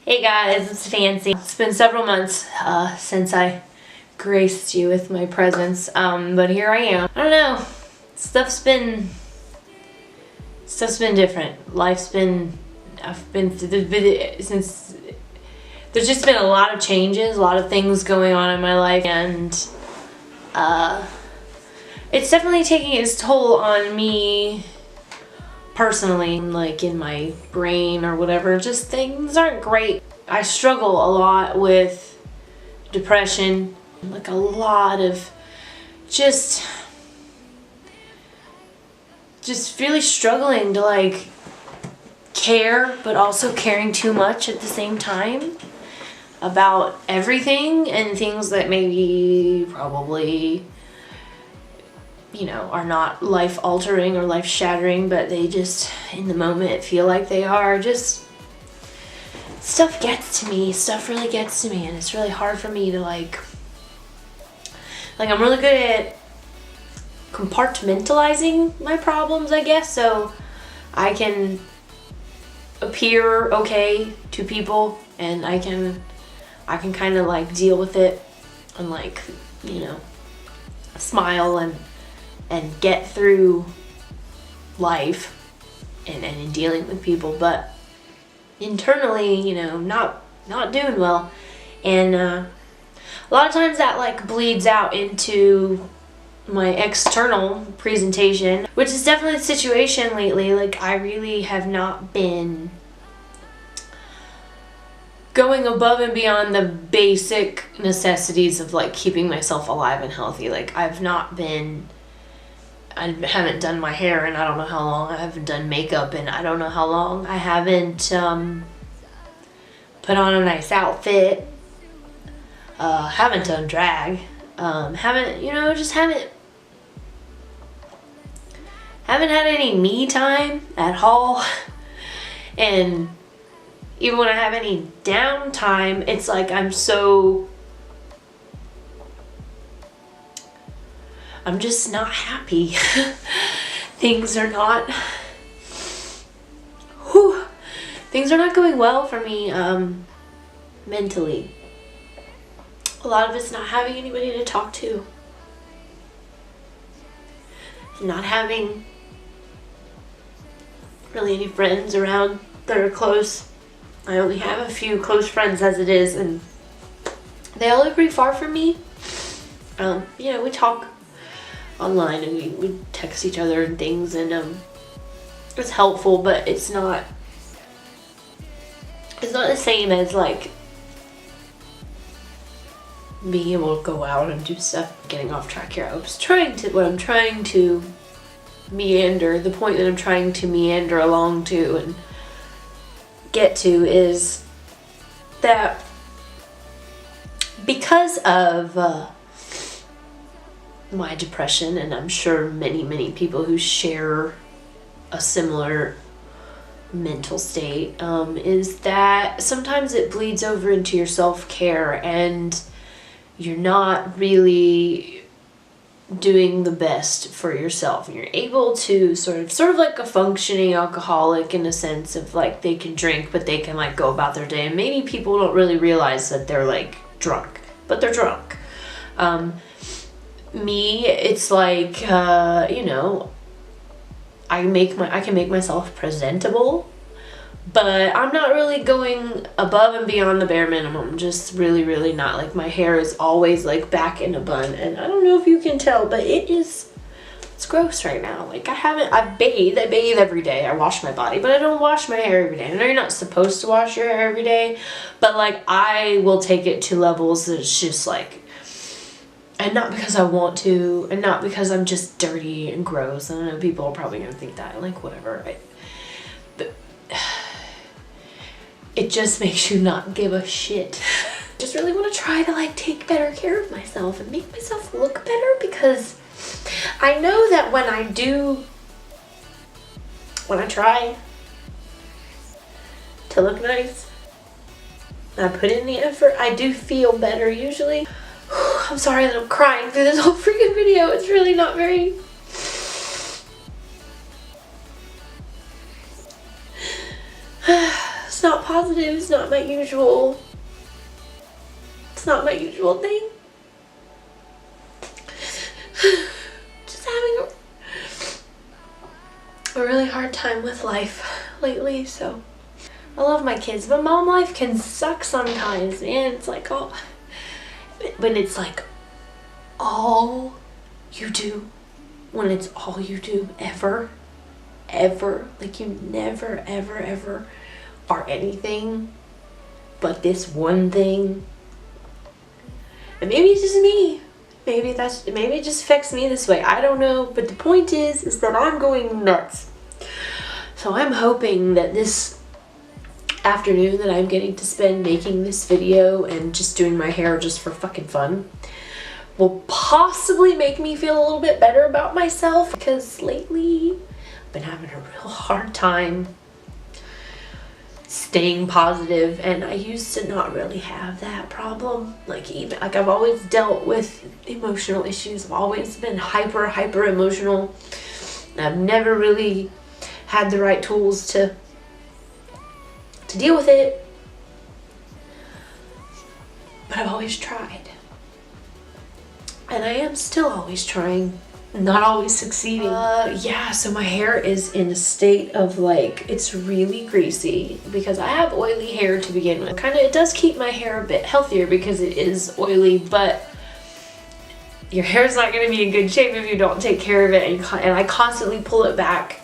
Hey guys, it's Fancy. It's been several months since I graced you with my presence, but here I am. I don't know, stuff's been different. Life's been, since there's just been a lot of changes, a lot of things going on in my life, and it's definitely taking its toll on me personally, like in my brain or whatever. Just things aren't great. I struggle a lot with depression, like a lot of just really struggling to like care, but also caring too much at the same time about everything, and things that maybe probably, you know, are not life altering or life shattering, but they just in the moment feel like they are. Just stuff gets to me. Stuff really gets to me, and it's really hard for me to like I'm really good at compartmentalizing my problems, I guess, so I can appear okay to people, and I can kind of like deal with it and like, you know, smile and get through life and in dealing with people, but internally, you know, not doing well. And a lot of times that like bleeds out into my external presentation, which is definitely the situation lately. Like, I really have not been going above and beyond the basic necessities of like keeping myself alive and healthy. Like, I haven't done my hair in I don't know how long. I haven't done makeup in I don't know how long. I haven't put on a nice outfit. Haven't done drag. Haven't had any me time at all. And even when I have any downtime, it's like I'm just not happy. Things are not going well for me mentally. A lot of it's not having anybody to talk to. Not having really any friends around that are close. I only have a few close friends as it is, and they all live pretty far from me. You know, we talk online and we text each other and things, and it's helpful, but it's not the same as like being able to go out and do stuff. Getting off track here. The point that I'm trying to meander along to and get to is that because of my depression, and I'm sure many people who share a similar mental state, is that sometimes it bleeds over into your self-care, and you're not really doing the best for yourself. And you're able to sort of like a functioning alcoholic, in a sense of like they can drink, but they can like go about their day, and maybe people don't really realize that they're like drunk, but they're drunk. Me, it's like, you know, I can make myself presentable, but I'm not really going above and beyond the bare minimum. Just really not. Like, my hair is always like back in a bun, and I don't know if you can tell, but it's gross right now. Like, I bathe every day. I wash my body, but I don't wash my hair every day. I know you're not supposed to wash your hair every day, but like, I will take it to levels that it's just like, and not because I want to, and not because I'm just dirty and gross. I don't know, people are probably gonna think that, like, whatever. But it just makes you not give a shit. Just really want to try to like take better care of myself and make myself look better, because I know that when I try to look nice, and I put in the effort, I do feel better usually. I'm sorry that I'm crying through this whole freaking video. It's really not very... not positive. It's not my usual. It's not my usual thing. Just having a really hard time with life lately, so I love my kids, but mom life can suck sometimes, man. It's like, oh, when it's like all you do, when it's all you do ever, like you never, ever are anything but this one thing. And maybe it's just me. Maybe it just affects me this way. I don't know, but the point is that I'm going nuts. So I'm hoping that this afternoon that I'm getting to spend making this video and just doing my hair just for fucking fun will possibly make me feel a little bit better about myself, because lately I've been having a real hard time staying positive, and I used to not really have that problem. Like I've always dealt with emotional issues. I've always been hyper emotional. I've never really had the right tools to deal with it, but I've always tried, and I am still always trying, not always succeeding. Yeah, so my hair is in a state of like, it's really greasy because I have oily hair to begin with. It does keep my hair a bit healthier because it is oily, but your hair's not going to be in good shape if you don't take care of it, and I constantly pull it back,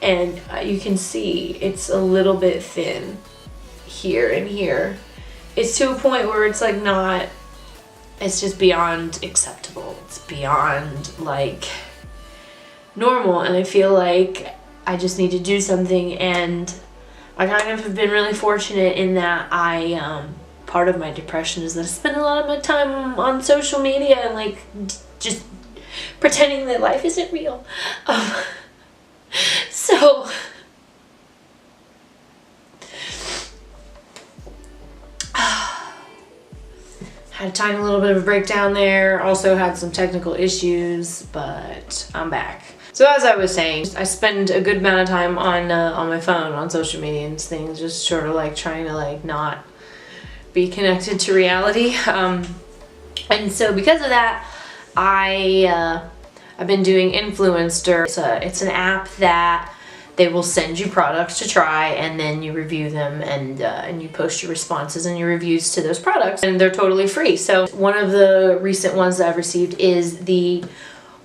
and you can see it's a little bit thin here and here. It's to a point where it's like not, it's just beyond acceptable. It's beyond like normal, and I feel like I just need to do something. And I kind of have been really fortunate in that part of my depression is that I spend a lot of my time on social media and like just pretending that life isn't real. So had a tiny little bit of a breakdown there. Also had some technical issues, but I'm back. So as I was saying, I spend a good amount of time on my phone, on social media and things, just sort of like trying to like not be connected to reality. And so because of that, I've been doing Influenster. It's an app that they will send you products to try, and then you review them, and you post your responses and your reviews to those products, and they're totally free. So one of the recent ones that I've received is the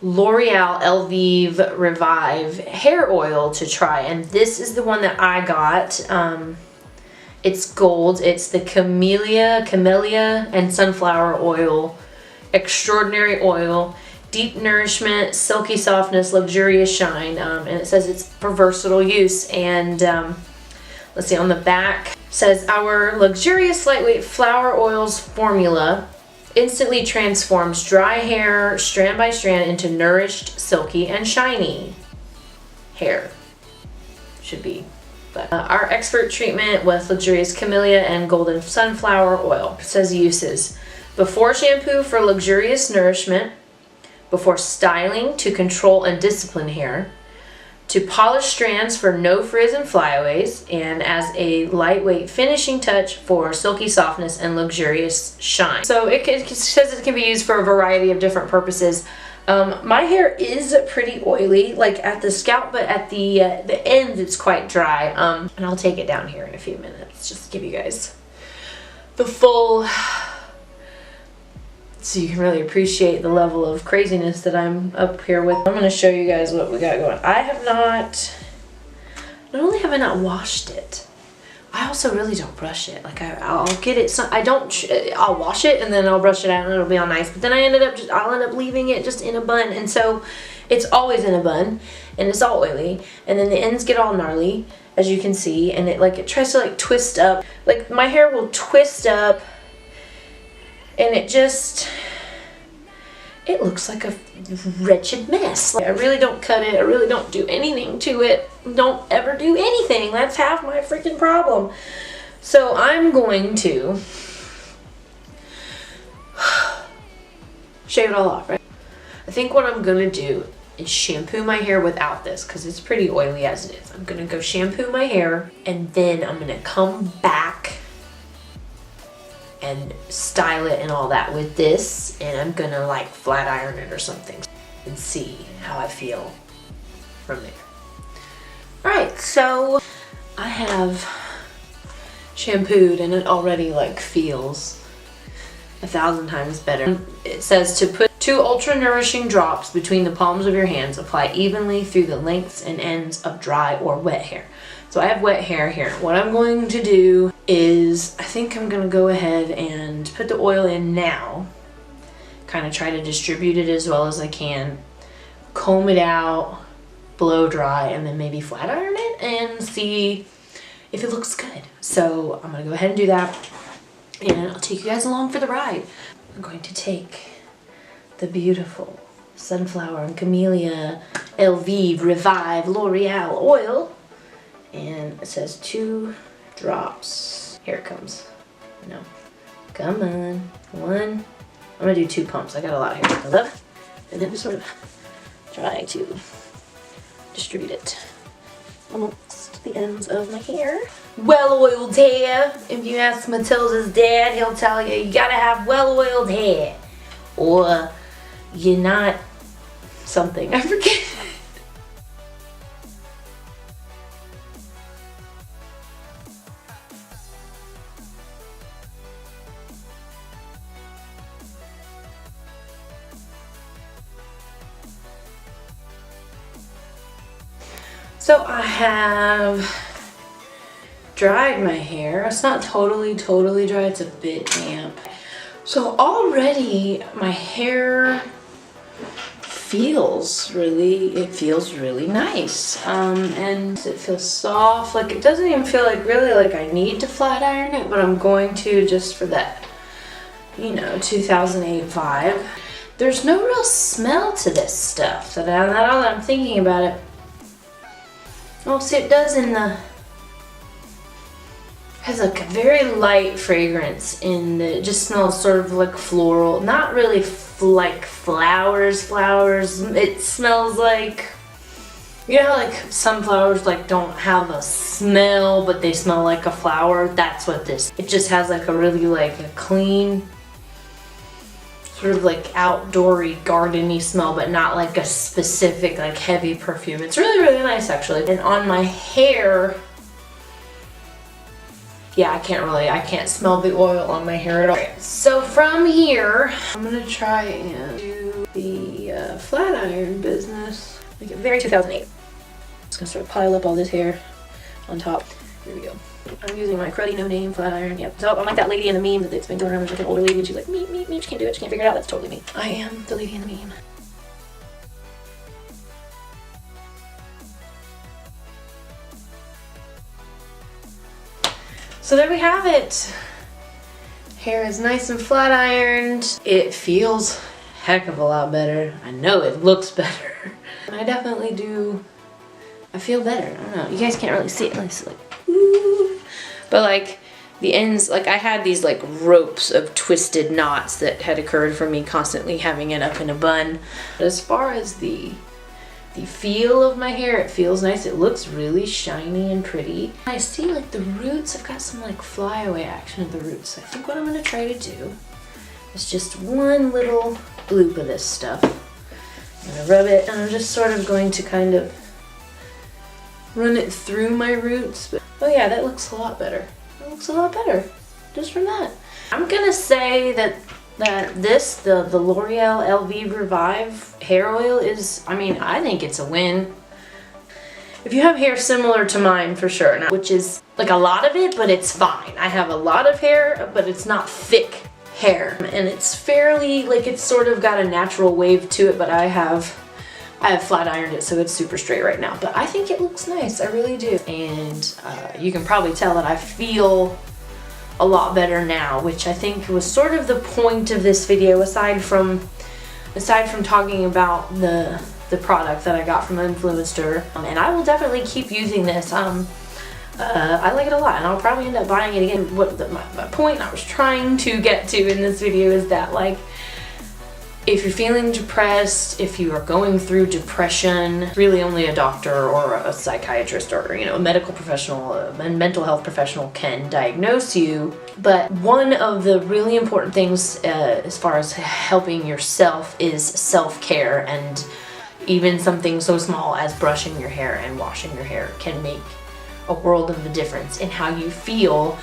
L'Oreal Elvive Revive hair oil to try, and this is the one that I got. It's gold. It's the Camellia and Sunflower Oil Extraordinary Oil. Deep nourishment, silky softness, luxurious shine, and it says it's for versatile use. And let's see, on the back says our luxurious lightweight flower oils formula instantly transforms dry hair strand by strand into nourished, silky, and shiny hair. Should be. But our expert treatment with luxurious camellia and golden sunflower oil. It says uses: before shampoo for luxurious nourishment, before styling to control and discipline hair, to polish strands for no frizz and flyaways, and as a lightweight finishing touch for silky softness and luxurious shine. So it says it can be used for a variety of different purposes. My hair is pretty oily, like at the scalp, but at the ends it's quite dry. And I'll take it down here in a few minutes just to give you guys the full, so you can really appreciate the level of craziness that I'm up here with. I'm going to show you guys what we got going. Not only have I not washed it, I also really don't brush it. Like I'll get it, I'll wash it and then I'll brush it out and it'll be all nice. But then I'll end up leaving it just in a bun. And so it's always in a bun and it's all oily. And then the ends get all gnarly, as you can see. And it tries to like twist up. Like my hair will twist up. And it looks like a wretched mess. Like, I really don't cut it. I really don't do anything to it. Don't ever do anything. That's half my freaking problem. So I'm going to shave it all off, right? I think what I'm going to do is shampoo my hair without this because it's pretty oily as it is. I'm gonna go shampoo my hair and then I'm gonna come back and style it and all that with this, and I'm gonna like flat iron it or something and see how I feel from there. Alright, so I have shampooed and it already like feels 1,000 times better. It says to put 2 ultra nourishing drops between the palms of your hands, apply evenly through the lengths and ends of dry or wet hair. So I have wet hair here. What I'm going to do is, I think I'm gonna go ahead and put the oil in now, kind of try to distribute it as well as I can, comb it out, blow dry, and then maybe flat iron it and see if it looks good. So I'm gonna go ahead and do that, and I'll take you guys along for the ride. I'm going to take the beautiful Sunflower and Camellia LV Revive L'Oreal oil, and it says 2 drops. Here it comes. No, come on, 1. I'm gonna do 2 pumps. I got a lot here. And then just sort of try to distribute it amongst the ends of my hair. Well-oiled hair. If you ask Matilda's dad, he'll tell you you gotta have well-oiled hair, or you're not something. I forget. So I have dried my hair. It's not totally dry, it's a bit damp. So already my hair feels really nice. And it feels soft. Like, it doesn't even feel like really like I need to flat iron it, but I'm going to just for that, you know, 2008 vibe. There's no real smell to this stuff. So now that I'm thinking about it, oh, see, it does in the, has like a very light fragrance in the, it just smells sort of like floral, not really like flowers. It smells like, you know, like sunflowers like don't have a smell, but they smell like a flower. That's what this, it just has like a really like a clean, sort of like outdoory, gardeny smell, but not like a specific like heavy perfume. It's really nice actually. And on my hair, yeah, I can't smell the oil on my hair at all. Okay, so from here, I'm gonna try and do the flat iron business. Make it very 2008. Just gonna sort of pile up all this hair on top. Here we go. I'm using my cruddy no-name flat iron. Yep. So I'm like that lady in the meme that's been going around with like an older lady and she's like, me, she can't do it, she can't figure it out. That's totally me. I am the lady in the meme. So there we have it. Hair is nice and flat ironed. It feels a heck of a lot better. I know it looks better. I definitely do. I feel better. I don't know. You guys can't really see it. It's like, ooh. But like the ends, like I had these like ropes of twisted knots that had occurred from me constantly having it up in a bun. But as far as the feel of my hair, it feels nice. It looks really shiny and pretty. I see like the roots, I've got some like flyaway action at the roots. I think what I'm gonna try to do is just one little bloop of this stuff. I'm gonna rub it and I'm just sort of going to kind of run it through my roots. Oh yeah, that looks a lot better. That looks a lot better just from that. I'm gonna say that the L'Oreal LV Revive hair oil is, I mean, I think it's a win. If you have hair similar to mine, for sure, now, which is like a lot of it, but it's fine. I have a lot of hair, but it's not thick hair. And it's fairly, like it's sort of got a natural wave to it, but I have flat ironed it, so it's super straight right now. But I think it looks nice, I really do. And you can probably tell that I feel a lot better now, which I think was sort of the point of this video, aside from talking about the product that I got from Influenster. And I will definitely keep using this. I like it a lot, and I'll probably end up buying it again. What my point I was trying to get to in this video is that, like, if you're feeling depressed, if you are going through depression, really only a doctor or a psychiatrist or, you know, a medical professional, a mental health professional can diagnose you. But one of the really important things as far as helping yourself is self-care, and even something so small as brushing your hair and washing your hair can make a world of a difference in how you feel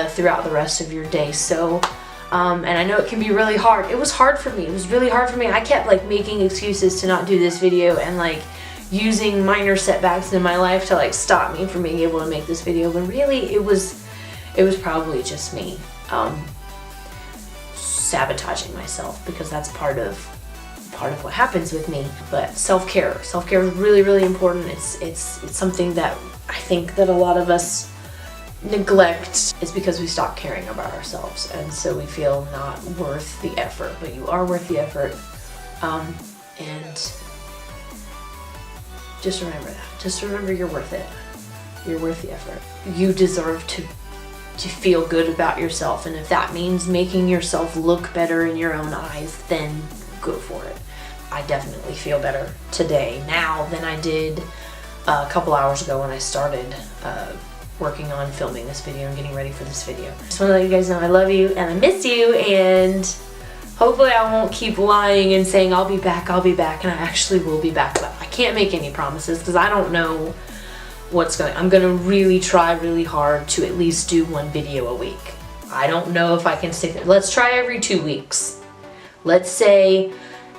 throughout the rest of your day. So and I know it can be really hard. It was hard for me. It was really hard for me. I kept like making excuses to not do this video and like using minor setbacks in my life to like stop me from being able to make this video. But really it was probably just me sabotaging myself, because that's part of what happens with me. But self-care is really, really important. It's something that I think that a lot of us neglect. Is because we stop caring about ourselves, and so we feel not worth the effort. But you are worth the effort, and just remember that. Just remember you're worth it. You're worth the effort. You deserve to feel good about yourself, and if that means making yourself look better in your own eyes, then go for it. I definitely feel better today now than I did a couple hours ago when I started working on filming this video and getting ready for this video. Just want to let you guys know I love you and I miss you, and hopefully I won't keep lying and saying I'll be back, and I actually will be back. But I can't make any promises because I don't know what's going on. I'm gonna really try really hard to at least do one video a week. I don't know if I can stick it. Let's try every 2 weeks. Let's say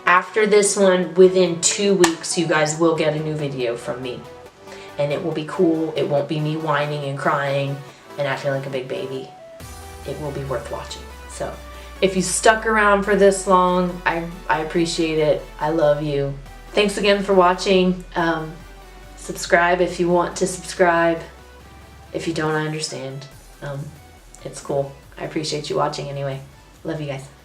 after this one, within 2 weeks, you guys will get a new video from me. And it will be cool. It won't be me whining and crying and acting like a big baby. It will be worth watching. So if you stuck around for this long, I appreciate it. I love you. Thanks again for watching. Subscribe if you want to subscribe. If you don't, I understand. It's cool. I appreciate you watching anyway. Love you guys.